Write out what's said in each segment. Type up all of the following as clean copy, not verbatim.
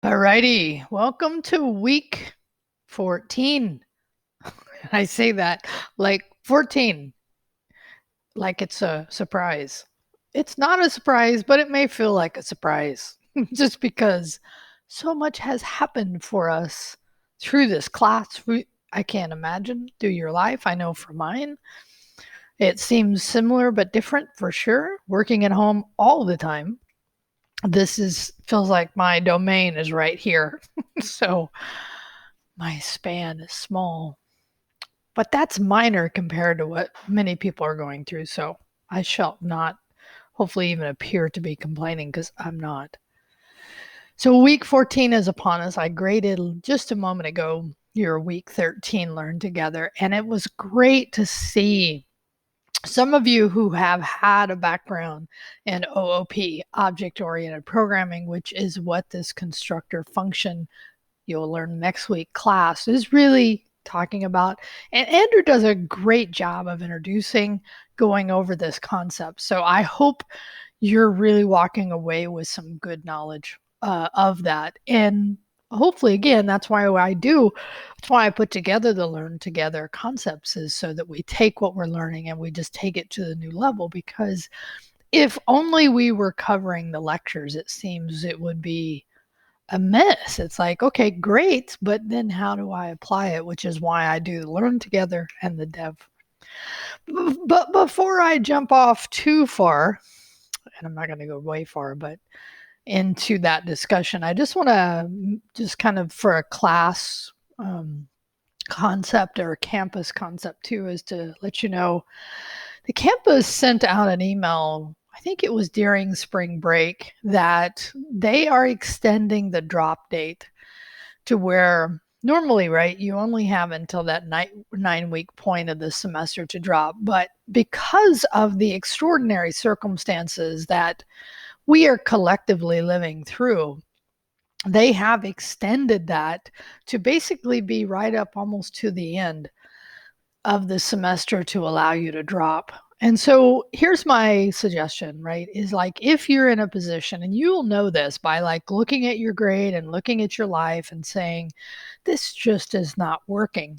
Alrighty, welcome to week 14. I say that like 14, like it's a surprise. It's not a surprise, but it may feel like a surprise just because so much has happened for us through this class. I can't imagine through your life. I know for mine, it seems similar but different for sure. Working at home all the time. Feels like my domain is right here. So my span is small, but that's minor compared to what many people are going through. So I shall not hopefully even appear to be complaining because I'm not. So week 14 is upon us. I graded just a moment ago your week 13 Learn Together, and it was great to see some of you who have had a background in OOP, object oriented programming, which is what this constructor function you'll learn next week class is really talking about. And Andrew does a great job of introducing, going over this concept. So I hope you're really walking away with some good knowledge of that. And hopefully, again, that's why I put together the Learn Together concepts, is so that we take what we're learning and we just take it to the new level. Because if only we were covering the lectures, it seems it would be a mess. It's like, okay, great, but then how do I apply it? Which is why I do the Learn Together and the Dev. But before I jump off too far, and I'm not going to go way far, but into that discussion, I just want to just kind of for a class concept or a campus concept too, is to let you know the campus sent out an email, I think it was during spring break, that they are extending the drop date to where normally, right, you only have until that 9-week point of the semester to drop. But because of the extraordinary circumstances that we are collectively living through, they have extended that to basically be right up almost to the end of the semester to allow you to drop. And so here's my suggestion, right? Is like, if you're in a position, and you'll know this by like looking at your grade and looking at your life and saying, this just is not working,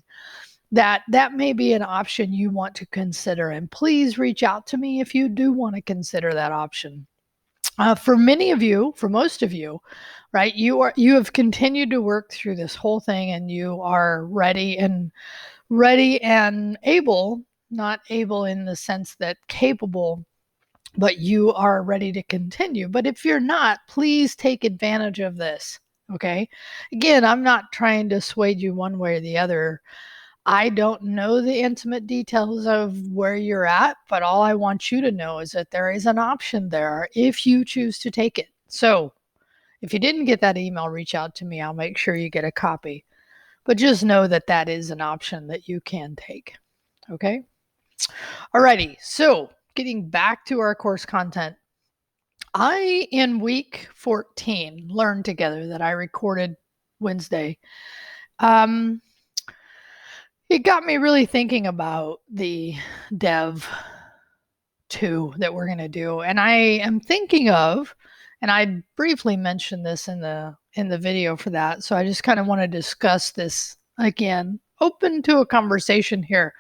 that may be an option you want to consider. And please reach out to me if you do want to consider that option. For many of you, for most of you, right, you have continued to work through this whole thing, and you are ready and able, not able in the sense that capable, but you are ready to continue. But if you're not, please take advantage of this. Okay. Again, I'm not trying to sway you one way or the other. I don't know the intimate details of where you're at, but all I want you to know is that there is an option there if you choose to take it. So if you didn't get that email, reach out to me. I'll make sure you get a copy. But just know that that is an option that you can take. Okay. Alrighty. So getting back to our course content, in week 14, Learn Together, that I recorded Wednesday, it got me really thinking about the Dev 2 that we're going to do. And I am thinking of, and I briefly mentioned this in the video for that. So I just kind of want to discuss this again, open to a conversation here.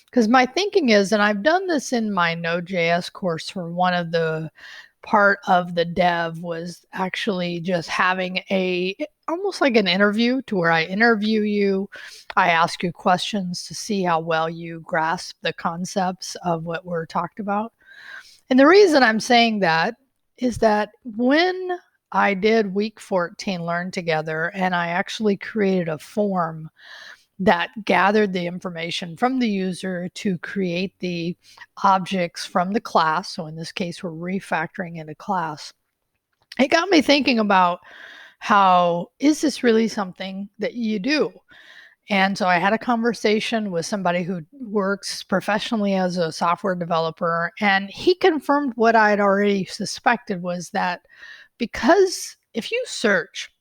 Because my thinking is, and I've done this in my Node.js course, for one of the part of the dev was actually just having almost like an interview, to where I interview you. I ask you questions to see how well you grasp the concepts of what we're talked about. And the reason I'm saying that is that when I did week 14 Learn Together, and I actually created a form that gathered the information from the user to create the objects from the class. So in this case, we're refactoring into class. It got me thinking about, how is this really something that you do? And so I had a conversation with somebody who works professionally as a software developer, and he confirmed what I'd already suspected, was that because if you search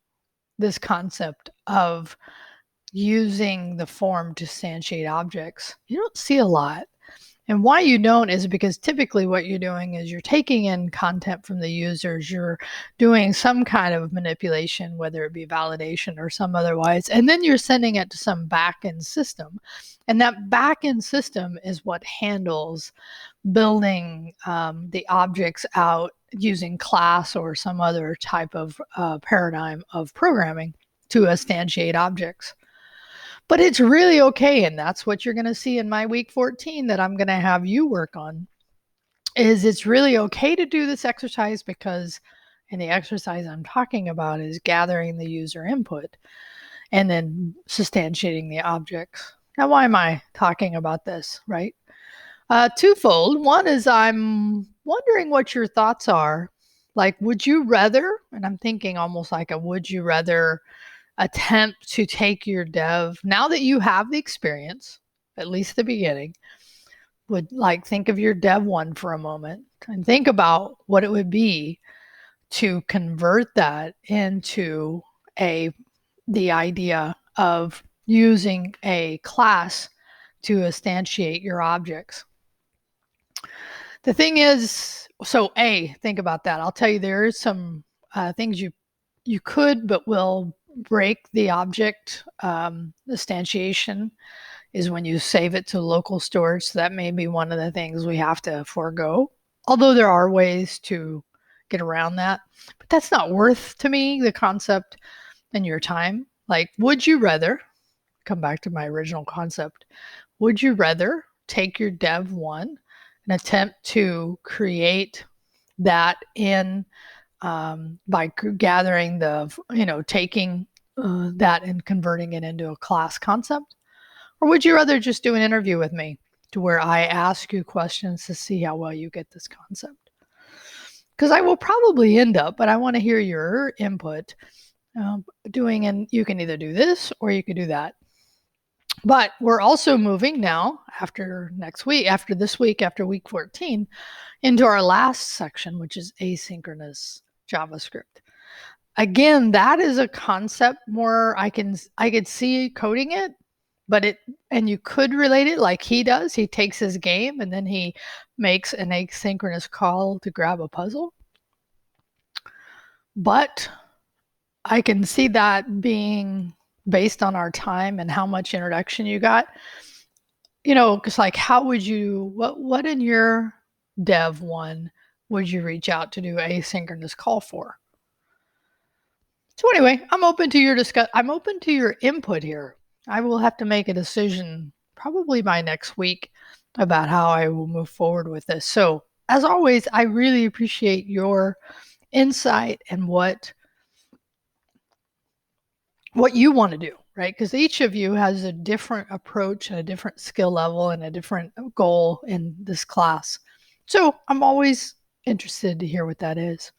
this concept of using the form to instantiate objects, you don't see a lot. And why you don't is because typically what you're doing is you're taking in content from the users, you're doing some kind of manipulation, whether it be validation or some otherwise, and then you're sending it to some backend system. And that backend system is what handles building the objects out using class or some other type of paradigm of programming to instantiate objects. But it's really okay, and that's what you're going to see in my week 14 that I'm going to have you work on, is it's really okay to do this exercise because, and the exercise I'm talking about is gathering the user input and then substantiating the objects. Now, why am I talking about this, right? Twofold. One is I'm wondering what your thoughts are. Like, would you rather, and I'm thinking almost like a would you rather attempt to take your dev, now that you have the experience, at least the beginning, would like think of your dev one for a moment and think about what it would be to convert that into the idea of using a class to instantiate your objects. The thing is, so think about that. I'll tell you, there is some things you could, but will break the object instantiation is when you save it to local storage. So that may be one of the things we have to forego. Although there are ways to get around that, but that's not worth to me the concept and your time. Like, would you rather, come back to my original concept, would you rather take your dev one and attempt to create that in by gathering taking that and converting it into a class concept? Or would you rather just do an interview with me to where I ask you questions to see how well you get this concept? Because I will probably end up, but I want to hear your input doing, and you can either do this or you could do that. But we're also moving now after this week, after week 14, into our last section, which is asynchronous JavaScript. Again, that is a concept more I could see coding it, and you could relate it like he does. He takes his game and then he makes an asynchronous call to grab a puzzle. But I can see that being based on our time and how much introduction you got. It's like, how would you, what in your dev one would you reach out to do asynchronous call for? So anyway, I'm open to your input here. I will have to make a decision probably by next week about how I will move forward with this. So as always, I really appreciate your insight and what you want to do, right? Because each of you has a different approach and a different skill level and a different goal in this class. So I'm always interested to hear what that is.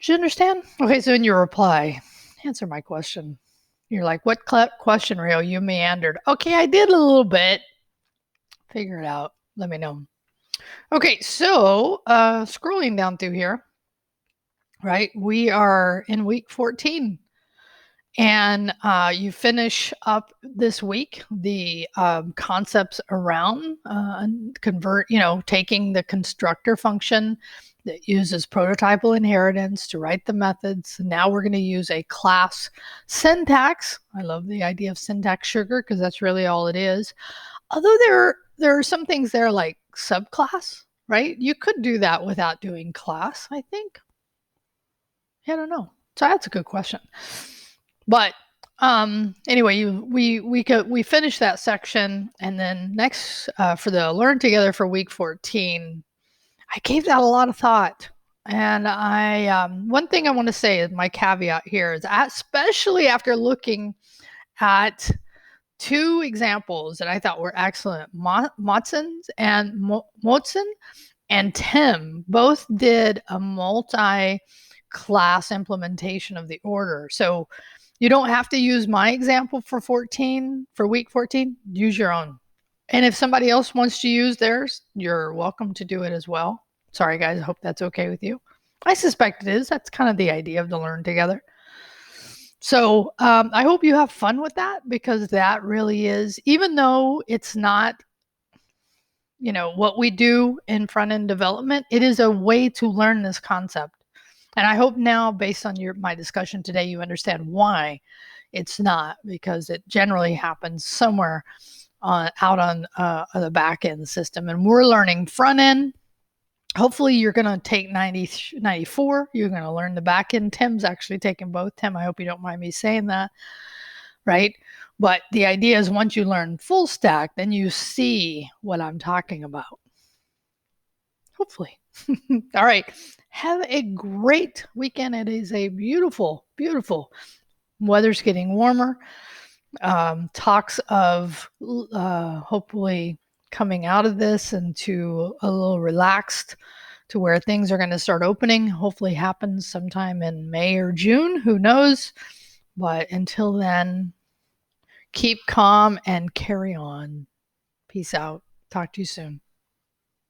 Do you understand? Okay, so in your reply, answer my question. You're like, what question, Rio? You meandered. Okay, I did a little bit. Figure it out. Let me know. Okay, so scrolling down through here, right? We are in week 14. And you finish up this week the concepts around taking the constructor function that uses prototypal inheritance to write the methods. Now we're going to use a class syntax. I love the idea of syntax sugar because that's really all it is. Although there are some things there like subclass, right? You could do that without doing class, I think. I don't know. So that's a good question. But anyway, we finished that section, and then next for the Learn Together for week 14, I gave that a lot of thought. And one thing I want to say is my caveat here is, especially after looking at two examples that I thought were excellent, Motzen and Tim both did a multi-class implementation of the order. So you don't have to use my example for week 14, use your own. And if somebody else wants to use theirs, you're welcome to do it as well. Sorry, guys, I hope that's okay with you. I suspect it is. That's kind of the idea of the Learn Together. So I hope you have fun with that, because that really is, even though it's not what we do in front end development, it is a way to learn this concept. And I hope now, based on my discussion today, you understand why it's not, because it generally happens somewhere out on the back end system. And we're learning front end. Hopefully you're going to take 94. You're going to learn the back end. Tim's actually taking both. Tim, I hope you don't mind me saying that, right? But the idea is once you learn full stack, then you see what I'm talking about. Hopefully. All right. Have a great weekend. It is a beautiful, beautiful weather's getting warmer. Talks of hopefully coming out of this into a little relaxed to where things are going to start opening. Hopefully happens sometime in May or June. Who knows? But until then, keep calm and carry on. Peace out. Talk to you soon.